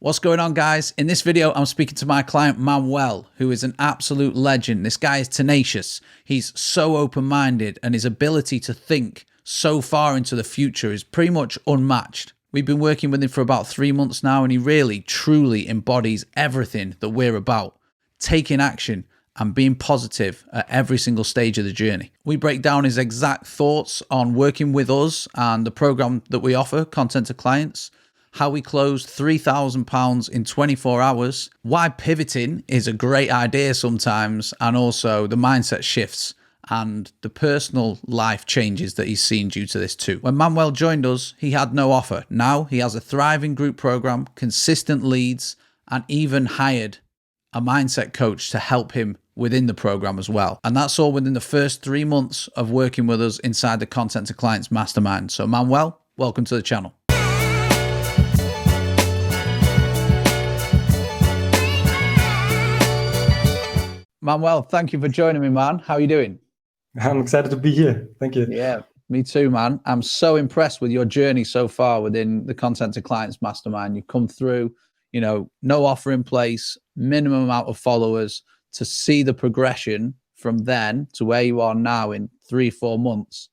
What's going on, guys? In this video, I'm speaking to my client, Manuel, who is an absolute legend. This guy is tenacious. He's so open-minded, and his ability to think so far into the future is pretty much unmatched. We've been working with him for about 3 months now, and he really, truly embodies everything that we're about. Taking action and being positive at every single stage of the journey. We break down his exact thoughts on working with us and the program that we offer, Content to Clients, how we closed £3,000 in 24 hours, why pivoting is a great idea sometimes, and also the mindset shifts and the personal life changes that he's seen due to this too. When Manuel joined us, he had no offer. Now he has a thriving group program, consistent leads, and even hired a mindset coach to help him within the program as well. And that's all within the first 3 months of working with us inside the Content to Clients Mastermind. So Manuel, welcome to the channel. Manuel, thank you for joining me, man. How are you doing? I'm excited to be here. Thank you. Yeah, me too, man. I'm so impressed with your journey so far within the Content to Clients Mastermind. You've come through, no offer in place, minimum amount of followers, to see the progression from then to where you are now in 3-4 months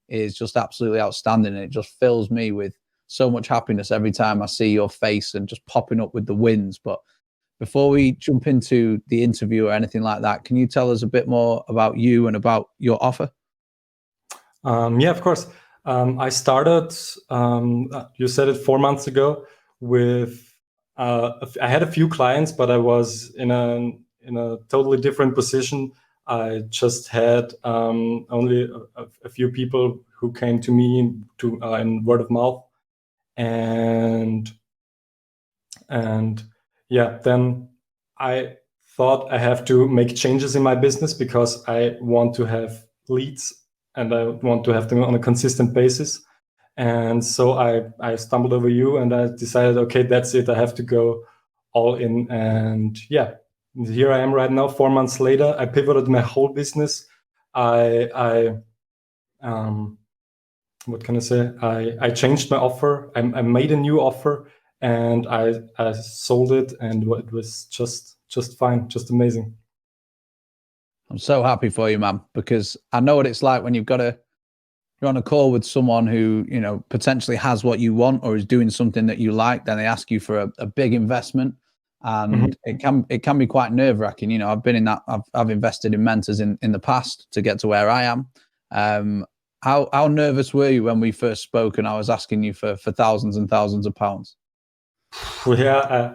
is just absolutely outstanding. And it just fills me with so much happiness every time I see your face and just popping up with the wins. But before we jump into the interview or anything like that, can you tell us a bit more about you and about your offer? Yeah, of course. I started, you said it 4 months ago with, I had a few clients, but I was in a totally different position. I just had only a few people who came to me in word of mouth. And yeah, then I thought I have to make changes in my business because I want to have leads and I want to have them on a consistent basis. And so I stumbled over you and I decided, okay, that's it. I have to go all in. And yeah, here I am right now, 4 months later. I pivoted my whole business. What can I say? I changed my offer. I made a new offer and I sold it, and it was just fine, just amazing. I'm so happy for you, man, because I know what it's like when you're on a call with someone who, potentially has what you want or is doing something that you like. Then they ask you for a big investment, and it can be quite nerve-wracking. I've been in that. I've invested in mentors in the past to get to where I am. How nervous were you when we first spoke and I was asking you for thousands and thousands of pounds? Yeah,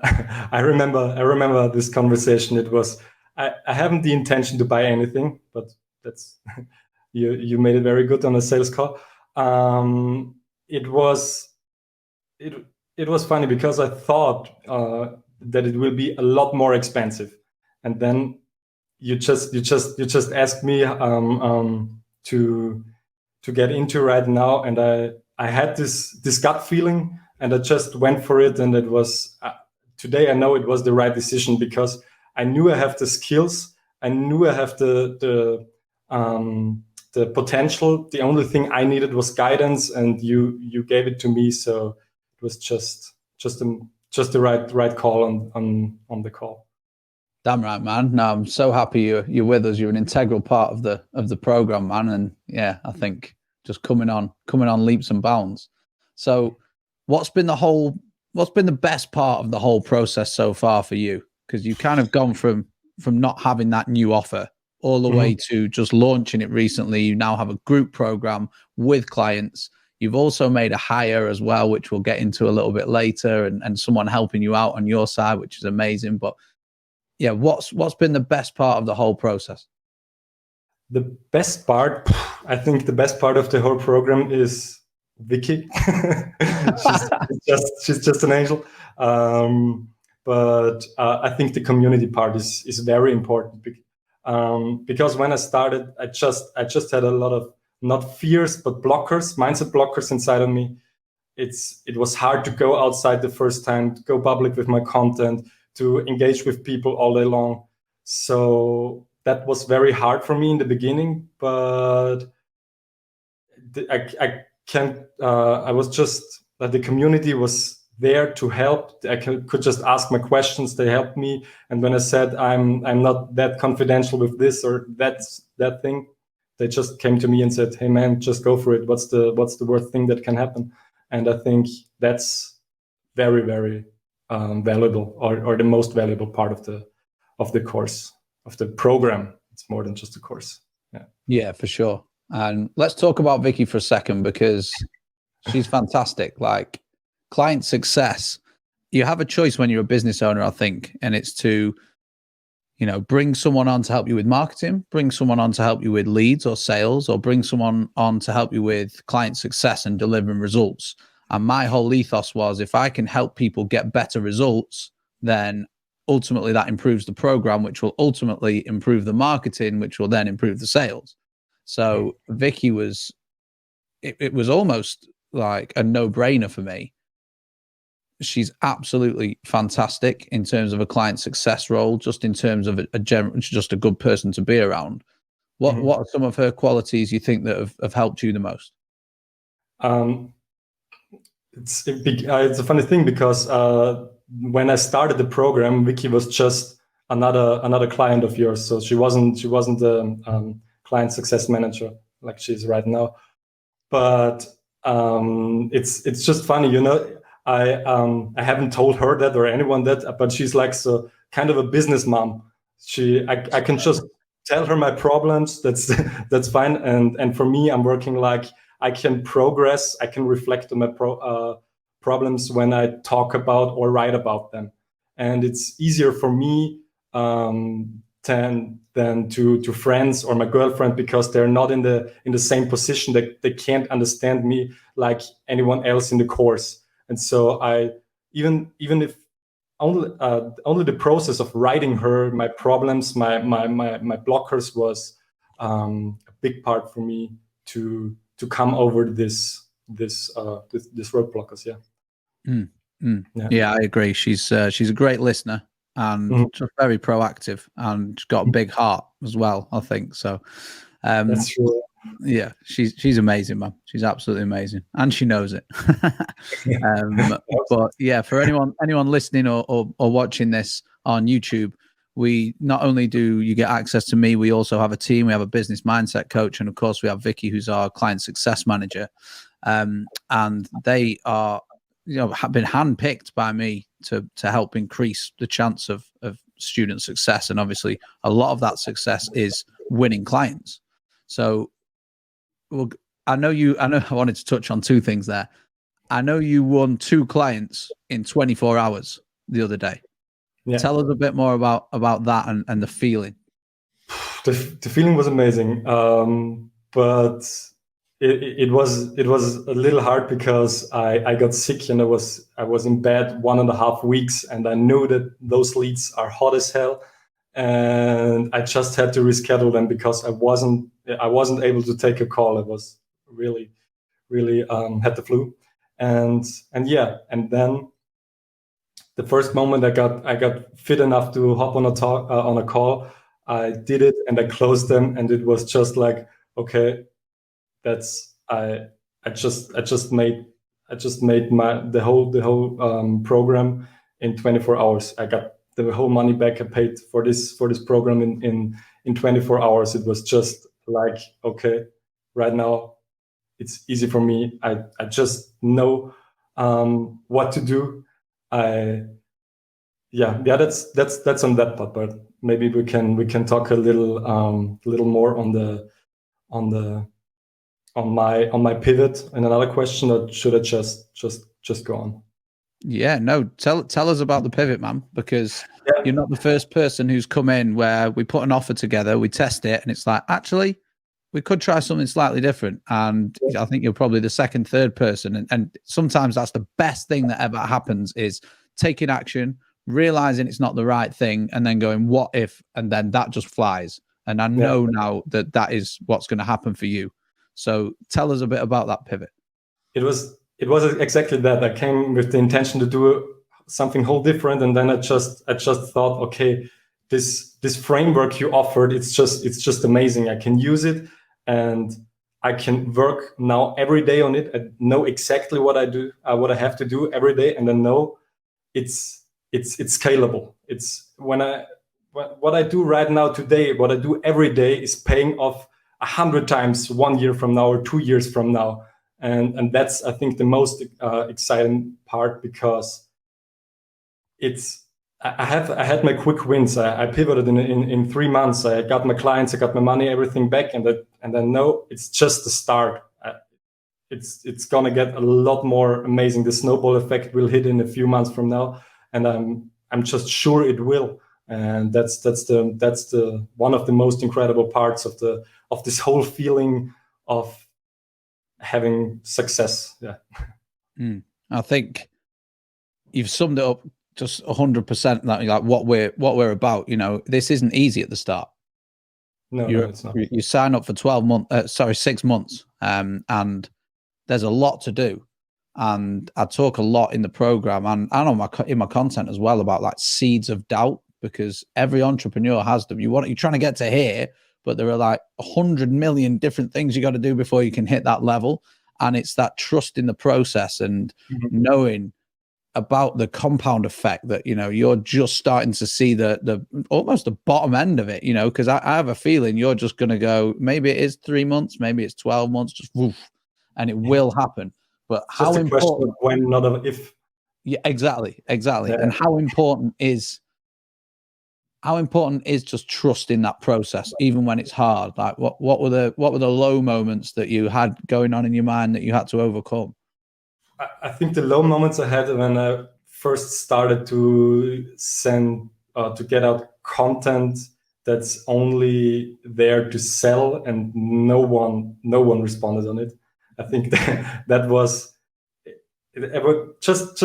I remember this conversation. It was, I haven't the intention to buy anything, but that's you made it very good on a sales call. It was funny because I thought that it will be a lot more expensive, and then you just asked me to get into right now, and I had this gut feeling. And I just went for it, and it was today I know it was the right decision because I knew I have the skills, I knew I have the potential. The only thing I needed was guidance, and you gave it to me. So it was just the right call on the call. Damn right, man. No, I'm so happy you're with us. You're an integral part of the program, man. And yeah, I think just coming on leaps and bounds. So what's been the best part of the whole process so far for you? Because you've kind of gone from not having that new offer all the way to just launching it recently. You now have a group program with clients. You've also made a hire as well, which we'll get into a little bit later, and someone helping you out on your side, which is amazing. But yeah, what's been the best part of the whole process? The best part, I think the best part of the whole program is Vicky. she's just an angel. But I think the community part is very important because when I started, I just had a lot of not fears but blockers, mindset blockers inside of me. It was hard to go outside the first time, to go public with my content, to engage with people all day long. So that was very hard for me in the beginning, but I was just that the community was there to help. I could just ask my questions. They helped me. And when I said I'm not that confidential with this or that thing, they just came to me and said, "Hey man, just go for it. What's the worst thing that can happen?" And I think that's very, very valuable, or the most valuable part of the course, of the program. It's more than just a course. Yeah, for sure. And let's talk about Vicky for a second, because she's fantastic. Like, client success, you have a choice when you're a business owner, I think, and it's to, bring someone on to help you with marketing, bring someone on to help you with leads or sales, or bring someone on to help you with client success and delivering results. And my whole ethos was, if I can help people get better results, then ultimately that improves the program, which will ultimately improve the marketing, which will then improve the sales. So Vicky was, it was almost like a no-brainer for me. She's absolutely fantastic in terms of a client success role, just in terms of just a good person to be around. What are some of her qualities you think that have helped you the most? It's a funny thing, because when I started the program, Vicky was just another client of yours. So she wasn't the client success manager like she is right now. But it's just funny, I haven't told her that or anyone that, but she's like so kind of a business mom. I can just tell her my problems. That's fine. And for me, I'm working like I can progress. I can reflect on my problems when I talk about or write about them, and it's easier for me than to friends or my girlfriend, because they're not in the same position. They can't understand me like anyone else in the course. And so I even if only the process of writing her my problems, my blockers was a big part for me to come over this road blockers. Yeah, I agree. She's a great listener and just very proactive, and she's got a big heart as well, I think. So that's true. Yeah, she's amazing, man. She's absolutely amazing, and she knows it. But yeah, for anyone listening or watching this on YouTube, we not only do you get access to me, we also have a team. We have a business mindset coach, and of course, we have Vicky, who's our client success manager. And they are, have been handpicked by me to help increase the chance of student success. And obviously, a lot of that success is winning clients. So, well, I know I wanted to touch on two things there. I know you won 2 clients in 24 hours the other day. Yeah. Tell us a bit more about that and the feeling. The feeling was amazing, but it was a little hard, because I got sick, and I was in bed 1.5 weeks, and I knew that those leads are hot as hell, and I just had to reschedule them because I wasn't able to take a call. I was really had the flu, and then the first moment I got fit enough to hop on a call, I did it, and I closed them, and it was just like, okay, I just made the whole program in 24 hours. I got the whole money back I paid for this program in 24 hours. It was just like, okay, right now it's easy for me. I just know what to do. That's on that part, but maybe we can talk a little more on my pivot and another question, or should I just go on? Yeah, no, tell us about the pivot, man, because you're not the first person who's come in where we put an offer together, we test it, and it's like, actually, we could try something slightly different. And I think you're probably the second, third person. And sometimes that's the best thing that ever happens, is taking action, realizing it's not the right thing, and then going, what if? And then that just flies. And I know now that is what's going to happen for you. So tell us a bit about that pivot. It was exactly that. I came with the intention to do something whole different, and then I just thought, okay, this framework you offered, it's just amazing. I can use it, and I can work now every day on it. I know exactly what I do, what I have to do every day, and I know it's scalable. It's what I do right now today, what I do every day is paying off 100 times 1 year from now or 2 years from now, and that's, I think, the most exciting part, because I had my quick wins. I pivoted in 3 months. I got my clients, I got my money, everything back, and I know it's just the start. It's gonna get a lot more amazing. The snowball effect will hit in a few months from now, and I'm just sure it will. And that's the one of the most incredible parts of this whole feeling of having success. Yeah. I think you've summed it up just 100%. Like what we're about. You know, this isn't easy at the start. No, it's not. You sign up for 6 months, and there's a lot to do. And I talk a lot in the program and in my content as well about like seeds of doubt, because every entrepreneur has them. You're trying to get to here, but there are like 100 million different things you got to do before you can hit that level. And it's that trust in the process and knowing about the compound effect that, you know, you're just starting to see the almost the bottom end of it, you know, because I have a feeling you're just going to go, maybe it is 3 months, maybe it's 12 months, just woof, and it will happen. But how just a important, question of when, not of if. Yeah, exactly. Yeah. And how important is just trusting that process, even when it's hard? Like what were the low moments that you had going on in your mind that you had to overcome? I think the low moments I had when I first started to get out content that's only there to sell, and no one responded on it. I think that was just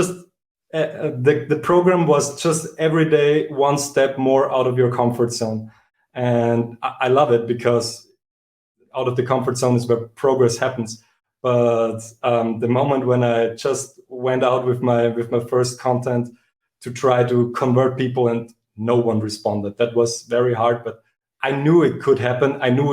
the program was just every day one step more out of your comfort zone, and I love it, because out of the comfort zone is where progress happens. But the moment when I just went out with my first content to try to convert people and no one responded, that was very hard. But I knew it could happen. I knew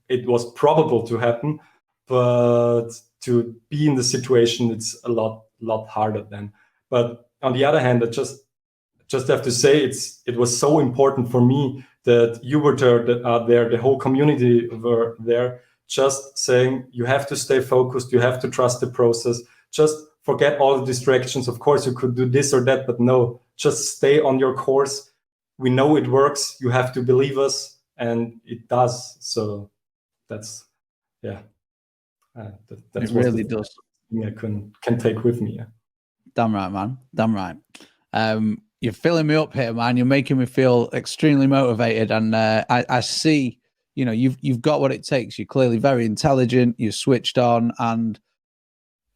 it was probable to happen. But to be in the situation, it's a lot harder then. But on the other hand, I just have to say it was so important for me that you were there, the whole community were there, just saying you have to stay focused, you have to trust the process, just forget all the distractions. Of course, you could do this or that, but no, just stay on your course. We know it works. You have to believe us, and it does. So that's, yeah, that's it really does. I can take with me. Yeah. Damn right, man. Damn right. You're filling me up here, man. You're making me feel extremely motivated, and I see, you know, you've got what it takes. You're clearly very intelligent. You're switched on, and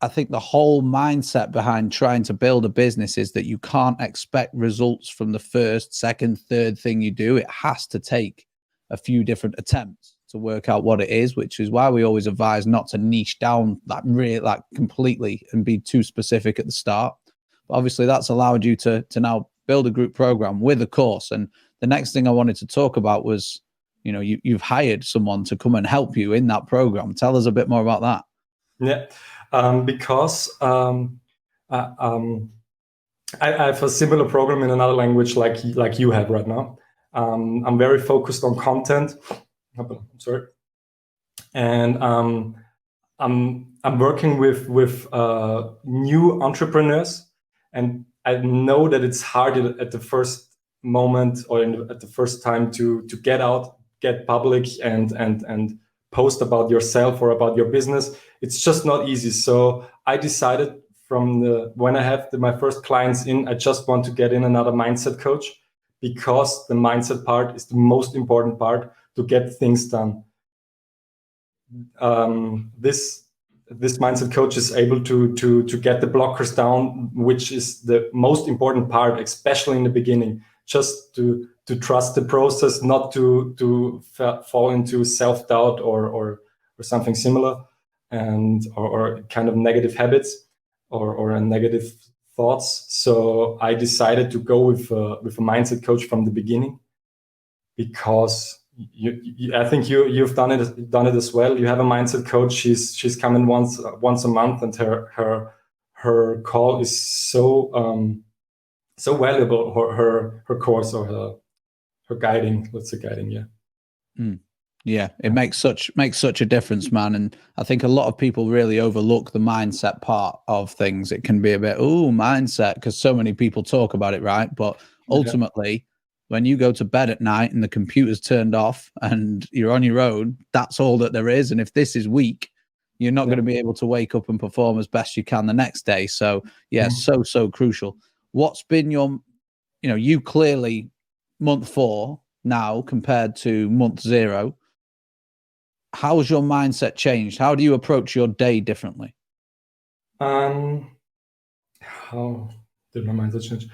I think the whole mindset behind trying to build a business is that you can't expect results from the first, second, third thing you do. It has to take a few different attempts to work out what it is, which is why we always advise not to niche down like completely and be too specific at the start. But obviously that's allowed you to now build a group program with a course. And the next thing I wanted to talk about was, you know, you've hired someone to come and help you in that program. Tell us a bit more about that. Yeah, because I have a similar program in another language like you have right now. I'm very focused on content. I'm sorry, and I'm working with new entrepreneurs, and I know that it's hard at the first moment or at the first time to get public and post about yourself or about your business. It's just not easy. So I decided when I have my first clients in, I just want to get in another mindset coach, because the mindset part is the most important part to get things done. This mindset coach is able to get the blockers down, which is the most important part, especially in the beginning. Just to trust the process, not to fall into self-doubt or something similar, and or kind of negative habits or negative thoughts. So I decided to go with a mindset coach from the beginning, because I think you've done it as well. You have a mindset coach. She's coming once a month, and her call is so valuable. Her course, or her guiding. Let's say guiding. Yeah. Mm. Yeah, it makes such a difference, man. And I think a lot of people really overlook the mindset part of things. It can be a bit, mindset, because so many people talk about it, right? But ultimately, when you go to bed at night and the computer's turned off and you're on your own, that's all that there is. And if this is weak, you're not going to be able to wake up and perform as best you can the next day. So yeah, so crucial. What's been your, you clearly month 4 now compared to month 0. How's your mindset changed? How do you approach your day differently? How did my mindset change?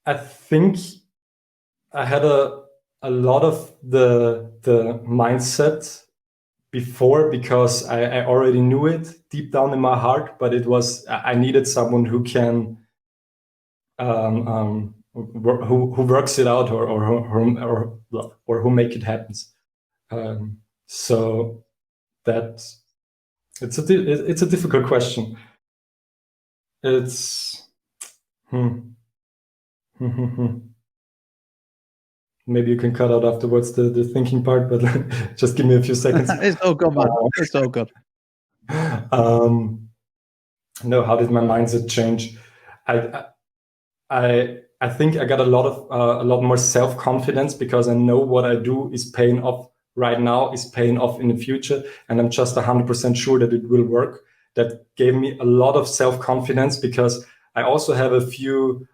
I think I had a lot of the mindset before, because I already knew it deep down in my heart, but I needed someone who can who works it out, or who make it happen. So that it's a difficult question. It's maybe you can cut out afterwards the thinking part, but just give me a few seconds. It's all good, man. It's all good. No, how did my mindset change? I think I got a lot more self-confidence, because I know what I do is paying off right now, is paying off in the future, and I'm just 100% sure that it will work. That gave me a lot of self-confidence, because I also have a few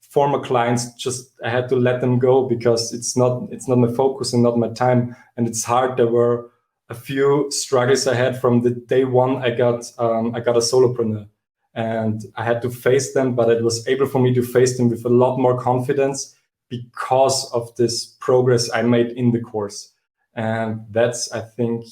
former clients. Just I had to let them go, because it's not my focus and not my time, and it's hard. There were a few struggles I had from the day one I got a solopreneur, and I had to face them, but it was able for me to face them with a lot more confidence, because of this progress I made in the course. And that's, I think,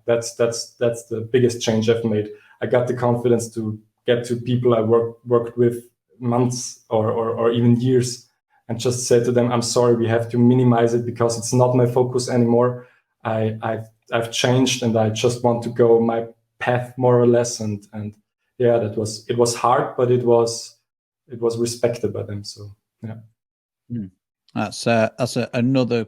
that's the biggest change I've made. I got the confidence to get to people I worked with months or even years, and just say to them, I'm sorry, we have to minimize it, because it's not my focus anymore. I've changed, and I just want to go my path, more or less. And yeah, it was hard, but it was respected by them. So yeah. That's another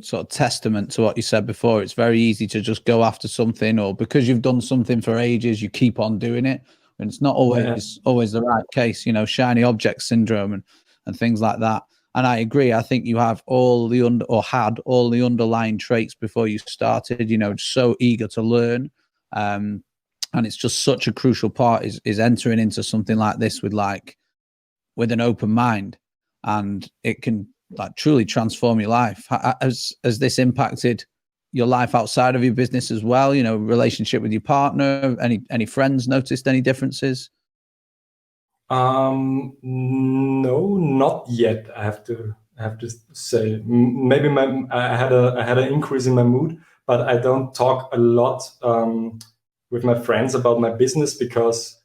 sort of testament to what you said before. It's very easy to just go after something, or because you've done something for ages, you keep on doing it, and it's not always the right case. Shiny object syndrome and things like that. And I agree. I think you have had all the underlying traits before you started. So eager to learn, and it's just such a crucial part is entering into something like this with an open mind, and it can truly transform your life. Has this impacted your life outside of your business as well? Relationship with your partner, any friends noticed any differences? No, not yet. I have to say, maybe I had an increase in my mood, but I don't talk a lot with my friends about my business, because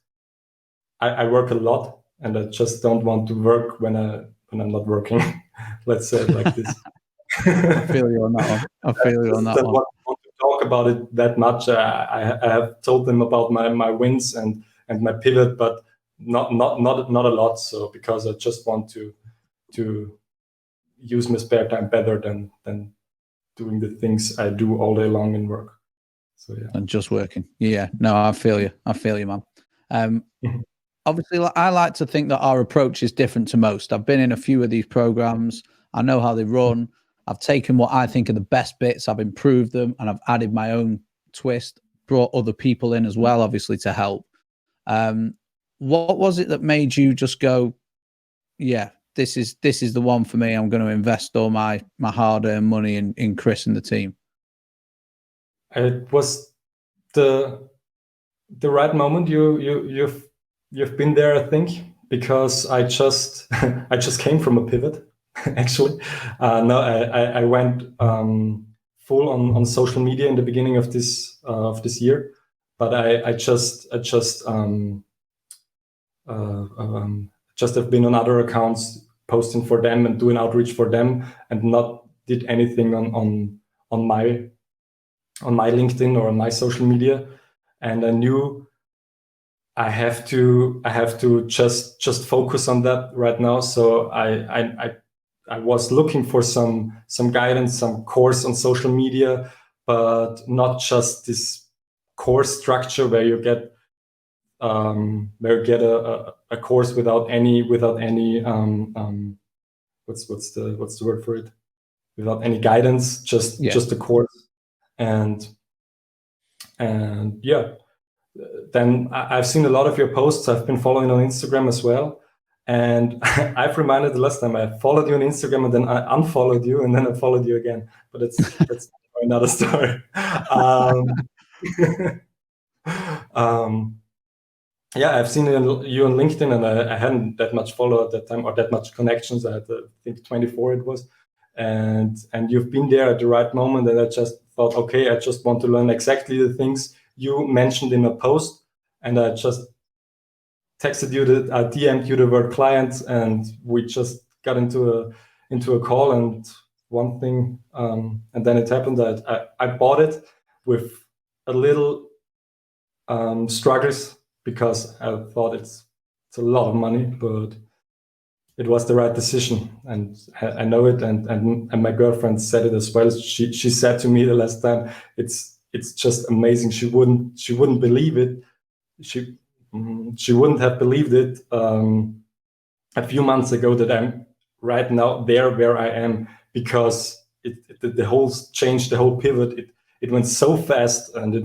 I work a lot, and I just don't want to work when I'm not working. Let's say it like this. I feel you on that one. I don't want to talk about it that much. I have told them about my wins and my pivot, but not a lot. So, because I just want to use my spare time better than doing the things I do all day long in work. So yeah. And just working. Yeah. No, I feel you, man. Obviously, I like to think that our approach is different to most. I've been in a few of these programs. I know how they run. I've taken what I think are the best bits, I've improved them, and I've added my own twist, brought other people in as well, obviously, to help. What was it that made you just go, yeah, this is the one for me. I'm going to invest all my hard-earned money in Chris and the team? It was the right moment. You've been there, I think, because I just I just came from a pivot. Actually, no, I went full on social media in the beginning of this year, but I just have been on other accounts posting for them and doing outreach for them, and not did anything on my LinkedIn or on my social media. And I knew I have to just focus on that right now. So I was looking for some guidance, some course on social media, but not just this course structure where you get a course without any what's the word for it, without any guidance, just a course. And yeah, then I've seen a lot of your posts. I've been following on Instagram as well. And I've reminded the last time I followed you on Instagram, and then I unfollowed you, and then I followed you again. But that's another story. Yeah, I've seen you on LinkedIn, and I hadn't that much follow at that time, or that much connections. I had, I think 24 it was. And you've been there at the right moment. And I just thought, okay, I just want to learn exactly the things you mentioned in a post. And I just texted you, I DM'd you the word client, and we just got into a call, and one thing, and then it happened that I bought it with a little struggles, because I thought it's a lot of money, but it was the right decision, and I know it. And my girlfriend said it as well. She said to me the last time, it's just amazing. She wouldn't believe it. She wouldn't have believed it a few months ago that I'm right now there where I am, because the whole change, the whole pivot, it went so fast, and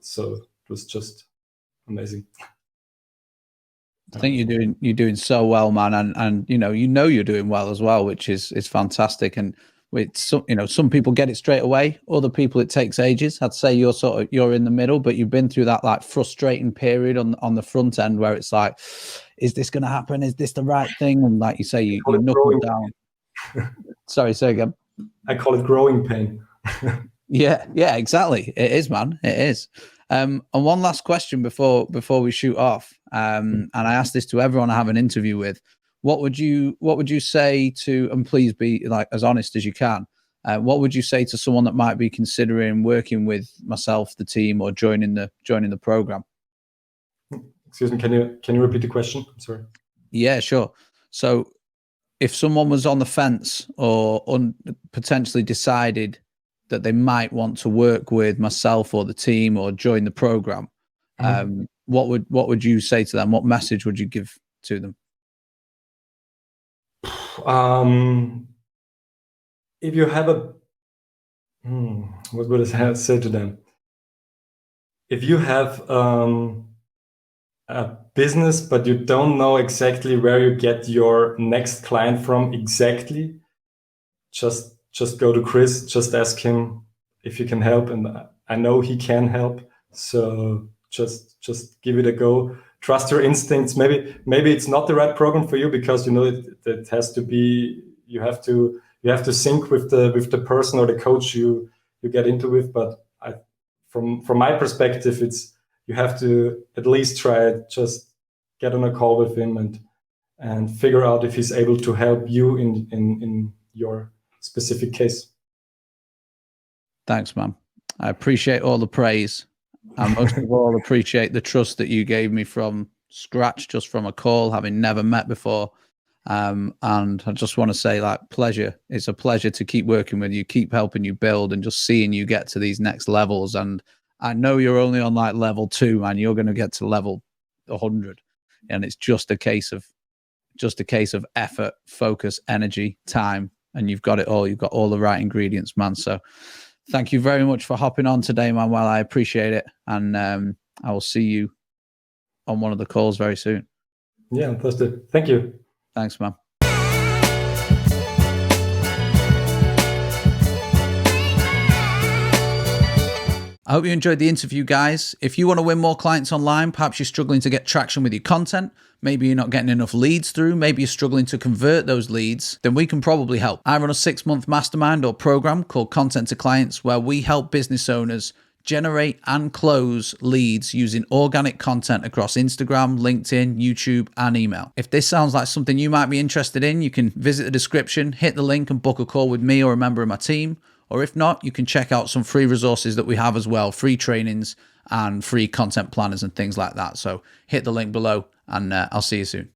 so it was just amazing. I think you're doing so well, man, and you know you're doing well as well, which is fantastic. And some people get it straight away, other people it takes ages. I'd say you're in the middle, but you've been through that like frustrating period on the front end where it's like, is this going to happen? Is this the right thing? And like you say, you knuckle down. Sorry, say again. I call it growing pain. Yeah, exactly. It is, man. It is. And one last question before we shoot off. And I ask this to everyone I have an interview with. What would you say to, and please be like as honest as you can, what would you say to someone that might be considering working with myself, the team, or joining the program? Excuse me, can you repeat the question? I'm sorry. Yeah, sure. So if someone was on the fence or potentially decided that they might want to work with myself or the team or join the program, what would you say to them? What message would you give to them? If you have what would I say to them? If you have a business, but you don't know exactly where you get your next client from exactly, just go to Chris, just ask him if he can help, and I know he can help. So just give it a go. Trust your instincts. Maybe it's not the right program for you, because it has to be, you have to sync with the person or the coach you get into with. But from my perspective, you have to at least try it. Just get on a call with him and figure out if he's able to help you in your specific case. Thanks, man. I appreciate all the praise. I most of all appreciate the trust that you gave me from scratch, just from a call, having never met before. And I just want to say, like, pleasure. It's a pleasure to keep working with you, keep helping you build, and just seeing you get to these next levels. And I know you're only on like level 2, man. You're going to get to level 100, and it's just a case of effort, focus, energy, time, and you've got it all. You've got all the right ingredients, man. So thank you very much for hopping on today, Manuel. I appreciate it. And I will see you on one of the calls very soon. Yeah, fantastic. Thank you. Thanks, man. I hope you enjoyed the interview, guys. If you want to win more clients online, perhaps you're struggling to get traction with your content, maybe you're not getting enough leads through, maybe you're struggling to convert those leads, then we can probably help. I run a 6-month mastermind or program called Content to Clients, where we help business owners generate and close leads using organic content across Instagram, LinkedIn, YouTube, and email. If this sounds like something you might be interested in, you can visit the description, hit the link and book a call with me or a member of my team. Or if not, you can check out some free resources that we have as well, free trainings and free content planners and things like that. So hit the link below and I'll see you soon.